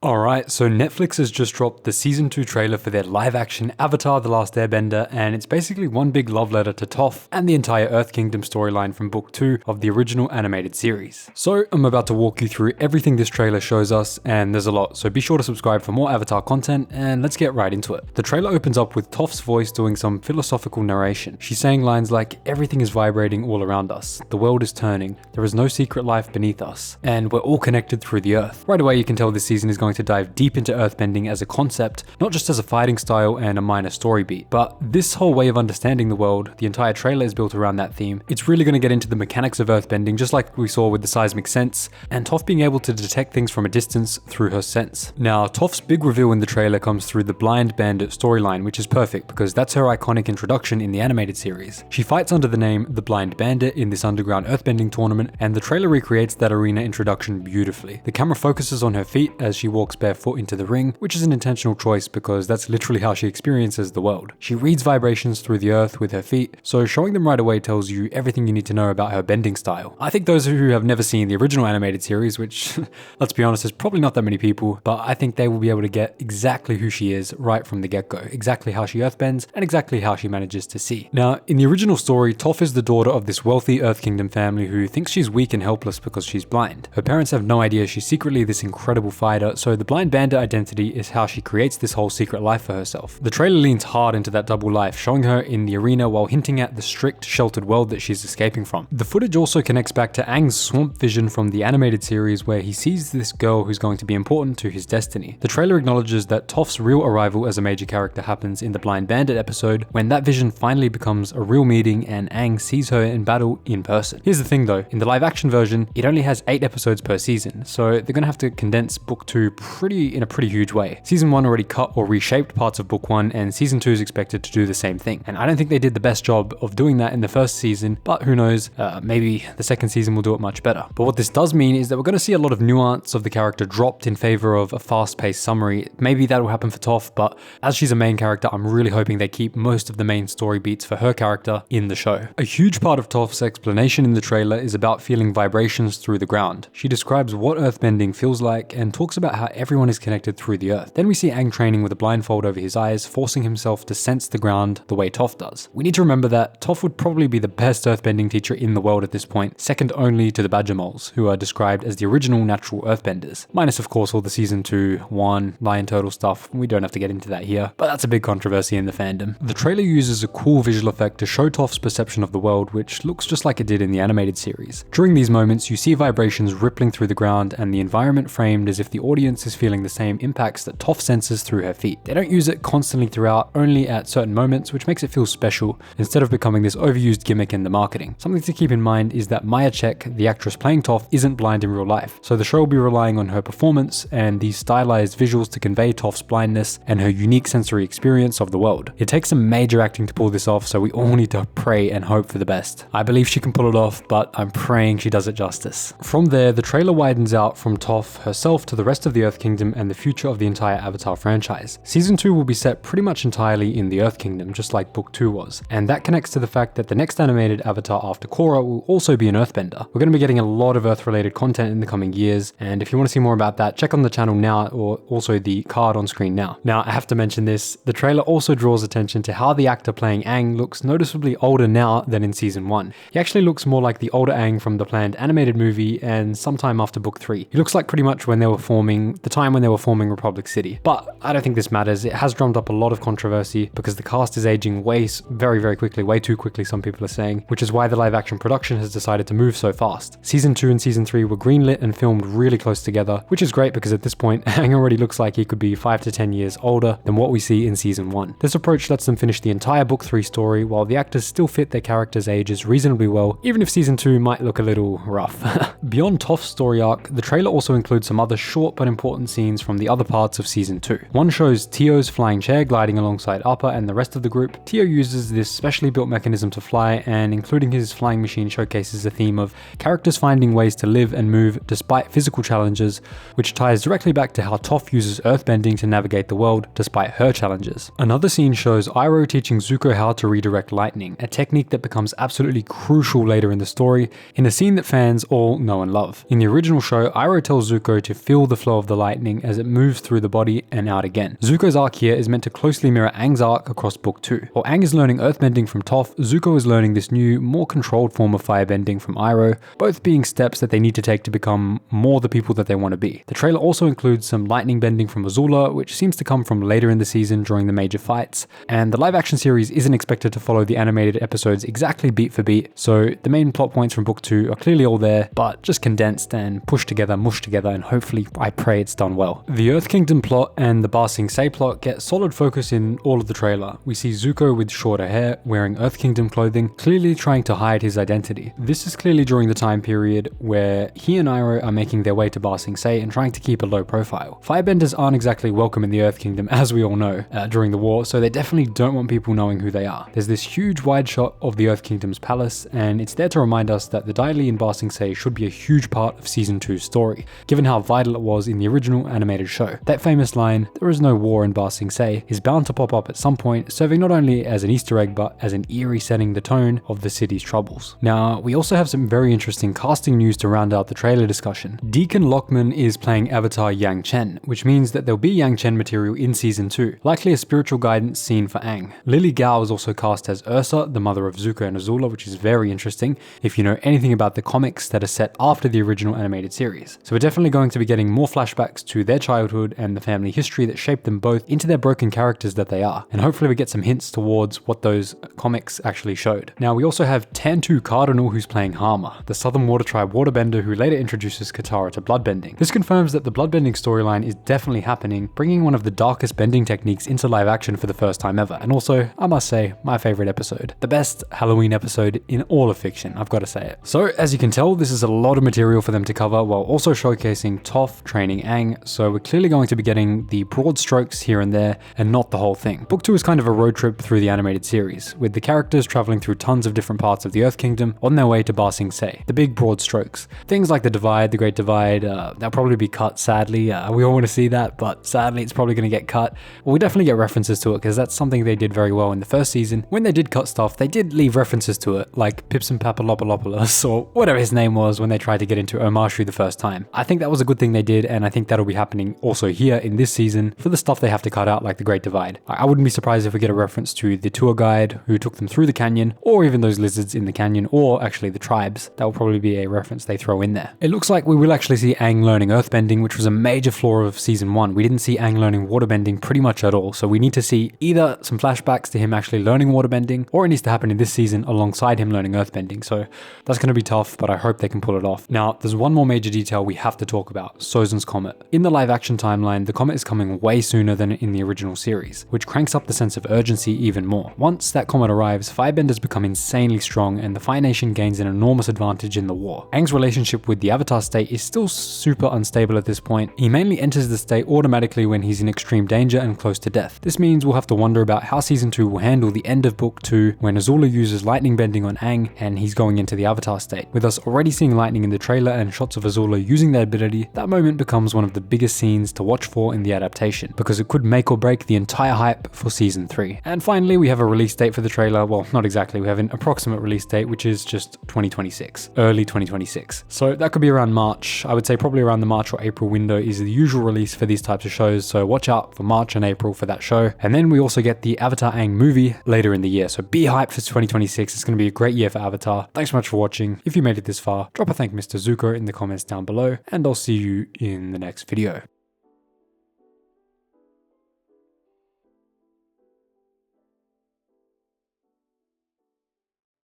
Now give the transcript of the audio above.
Alright, so Netflix has just dropped the Season 2 trailer for their live-action Avatar: The Last Airbender, and it's basically one big love letter to Toph and the entire Earth Kingdom storyline from Book 2 of the original animated series. So I'm about to walk you through everything this trailer shows us, and there's a lot, so be sure to subscribe for more Avatar content, and let's get right into it. The trailer opens up with Toph's voice doing some philosophical narration. She's saying lines like, "Everything is vibrating all around us, the world is turning, there is no secret life beneath us, and we're all connected through the earth." Right away you can tell this season is going to dive deep into earthbending as a concept, not just as a fighting style and a minor story beat, but this whole way of understanding the world. The entire trailer is built around that theme. It's really going to get into the mechanics of earthbending, just like we saw with the seismic sense, and Toph being able to detect things from a distance through her sense. Now, Toph's big reveal in the trailer comes through the Blind Bandit storyline, which is perfect because that's her iconic introduction in the animated series. She fights under the name The Blind Bandit in this underground earthbending tournament, and the trailer recreates that arena introduction beautifully. The camera focuses on her feet as she walks barefoot into the ring, which is an intentional choice because that's literally how she experiences the world. She reads vibrations through the earth with her feet, so showing them right away tells you everything you need to know about her bending style. I think those who have never seen the original animated series, which let's be honest, is probably not that many people, but I think they will be able to get exactly who she is right from the get-go, exactly how she earthbends and exactly how she manages to see. Now, in the original story, Toph is the daughter of this wealthy Earth Kingdom family who thinks she's weak and helpless because she's blind. Her parents have no idea she's secretly this incredible fighter, so the Blind Bandit identity is how she creates this whole secret life for herself. The trailer leans hard into that double life, showing her in the arena while hinting at the strict, sheltered world that she's escaping from. The footage also connects back to Aang's swamp vision from the animated series where he sees this girl who's going to be important to his destiny. The trailer acknowledges that Toph's real arrival as a major character happens in the Blind Bandit episode when that vision finally becomes a real meeting and Aang sees her in battle in person. Here's the thing though, in the live action version, it only has 8 episodes per season, so they're gonna have to condense Book 2 in a pretty huge way. Season 1 already cut or reshaped parts of Book 1, and Season 2 is expected to do the same thing. And I don't think they did the best job of doing that in the first season, but who knows, maybe the second season will do it much better. But what this does mean is that we're going to see a lot of nuance of the character dropped in favor of a fast-paced summary. Maybe that will happen for Toph, but as she's a main character, I'm really hoping they keep most of the main story beats for her character in the show. A huge part of Toph's explanation in the trailer is about feeling vibrations through the ground. She describes what earthbending feels like and talks about how everyone is connected through the earth. Then we see Aang training with a blindfold over his eyes, forcing himself to sense the ground the way Toph does. We need to remember that Toph would probably be the best earthbending teacher in the world at this point, second only to the Badger Moles, who are described as the original natural earthbenders. Minus of course all the Season 2, 1, Lion Turtle stuff, we don't have to get into that here, but that's a big controversy in the fandom. The trailer uses a cool visual effect to show Toph's perception of the world, which looks just like it did in the animated series. During these moments, you see vibrations rippling through the ground and the environment framed as if the audience is feeling the same impacts that Toph senses through her feet. They don't use it constantly throughout, only at certain moments, which makes it feel special instead of becoming this overused gimmick in the marketing. Something to keep in mind is that Maya Chek, the actress playing Toph, isn't blind in real life, so the show will be relying on her performance and these stylized visuals to convey Toph's blindness and her unique sensory experience of the world. It takes some major acting to pull this off, so we all need to pray and hope for the best. I believe she can pull it off, but I'm praying she does it justice. From there, the trailer widens out from Toph herself to the rest of the Earth Kingdom and the future of the entire Avatar franchise. Season 2 will be set pretty much entirely in the Earth Kingdom, just like Book 2 was, and that connects to the fact that the next animated Avatar after Korra will also be an Earthbender. We're going to be getting a lot of Earth-related content in the coming years, and if you want to see more about that, check on the channel now or also the card on screen now. Now, I have to mention this, the trailer also draws attention to how the actor playing Aang looks noticeably older now than in Season 1. He actually looks more like the older Aang from the planned animated movie and sometime after Book 3. He looks like pretty much when they were forming Republic City. But I don't think this matters. It has drummed up a lot of controversy because the cast is aging very quickly, way too quickly some people are saying, which is why the live action production has decided to move so fast. Season 2 and Season 3 were greenlit and filmed really close together, which is great because at this point, Aang already looks like he could be 5 to 10 years older than what we see in Season 1. This approach lets them finish the entire Book 3 story while the actors still fit their characters' ages reasonably well, even if Season 2 might look a little rough. Beyond Toph's story arc, the trailer also includes some other short but important scenes from the other parts of Season 2. One shows Tio's flying chair gliding alongside Appa and the rest of the group. Tio uses this specially built mechanism to fly, and including his flying machine showcases a theme of characters finding ways to live and move despite physical challenges, which ties directly back to how Toph uses earthbending to navigate the world despite her challenges. Another scene shows Iroh teaching Zuko how to redirect lightning, a technique that becomes absolutely crucial later in the story, in a scene that fans all know and love. In the original show, Iroh tells Zuko to feel the flow of the lightning as it moves through the body and out again. Zuko's arc here is meant to closely mirror Aang's arc across book 2. While Aang is learning earthbending from Toph, Zuko is learning this new, more controlled form of firebending from Iroh, both being steps that they need to take to become more the people that they want to be. The trailer also includes some lightning bending from Azula, which seems to come from later in the season during the major fights, and the live action series isn't expected to follow the animated episodes exactly beat for beat, so the main plot points from book 2 are clearly all there, but just condensed and pushed together, mushed together, and hopefully I pray it's done well. The Earth Kingdom plot and the Ba Sing Se plot get solid focus in all of the trailer. We see Zuko with shorter hair, wearing Earth Kingdom clothing, clearly trying to hide his identity. This is clearly during the time period where he and Iroh are making their way to Ba Sing Se and trying to keep a low profile. Firebenders aren't exactly welcome in the Earth Kingdom, as we all know, during the war, so they definitely don't want people knowing who they are. There's this huge wide shot of the Earth Kingdom's palace, and it's there to remind us that the Dai Li in Ba Sing Se should be a huge part of Season 2's story, given how vital it was in the original animated show. That famous line, "There is no war in Ba Sing Se," is bound to pop up at some point, serving not only as an Easter egg, but as an eerie setting the tone of the city's troubles. Now, we also have some very interesting casting news to round out the trailer discussion. Deacon Lockman is playing Avatar Yang Chen, which means that there'll be Yang Chen material in Season 2, likely a spiritual guidance scene for Aang. Lily Gao is also cast as Ursa, the mother of Zuko and Azula, which is very interesting if you know anything about the comics that are set after the original animated series. So we're definitely going to be getting more flashbacks to their childhood and the family history that shaped them both into their broken characters that they are, and hopefully we get some hints towards what those comics actually showed. Now we also have Tantu Cardinal, who's playing Hama, the Southern Water Tribe waterbender who later introduces Katara to bloodbending. This confirms that the bloodbending storyline is definitely happening, bringing one of the darkest bending techniques into live action for the first time ever, and also, I must say, my favorite episode. The best Halloween episode in all of fiction, I've got to say it. So as you can tell, this is a lot of material for them to cover while also showcasing Toph training Aang, so we're clearly going to be getting the broad strokes here and there and not the whole thing. Book 2 is kind of a road trip through the animated series, with the characters traveling through tons of different parts of the Earth Kingdom on their way to Ba Sing Se. The big broad strokes. Things like the Divide, the Great Divide, they'll probably be cut sadly. We all want to see that, but sadly it's probably going to get cut. Well, we definitely get references to it because that's something they did very well in the first season. When they did cut stuff, they did leave references to it, like Pips and Papalopoulos or whatever his name was when they tried to get into Omashu the first time. I think that was a good thing they did, and I think that'll be happening also here in this season for the stuff they have to cut out, like the Great Divide. I wouldn't be surprised if we get a reference to the tour guide who took them through the canyon, or even those lizards in the canyon, or actually the tribes. That will probably be a reference they throw in there. It looks like we will actually see Aang learning earthbending, which was a major flaw of season 1. We didn't see Aang learning waterbending pretty much at all, so we need to see either some flashbacks to him actually learning waterbending, or it needs to happen in this season alongside him learning earthbending, so that's going to be tough, but I hope they can pull it off. Now, there's one more major detail we have to talk about, Sozin's Comet. In the live action timeline, the comet is coming way sooner than in the original series, which cranks up the sense of urgency even more. Once that comet arrives, firebenders become insanely strong, and the Fire Nation gains an enormous advantage in the war. Aang's relationship with the Avatar state is still super unstable at this point. He mainly enters the state automatically when he's in extreme danger and close to death. This means we'll have to wonder about how Season 2 will handle the end of Book 2 when Azula uses lightning bending on Aang and he's going into the Avatar state. With us already seeing lightning in the trailer and shots of Azula using that ability, that moment becomes one of the biggest scenes to watch for in the adaptation, because it could make or break the entire hype for Season 3. And finally, we have a release date for the trailer. Well, not exactly, we have an approximate release date, which is just 2026, early 2026. So that could be around March. I would say probably around the March or April window is the usual release for these types of shows, so watch out for March and April for that show. And then we also get the Avatar Aang movie later in the year, so be hyped for 2026. It's going to be a great year for Avatar. Thanks so much for watching. If you made it this far, drop a thank Mr. Zuko in the comments down below, and I'll see you in the next video.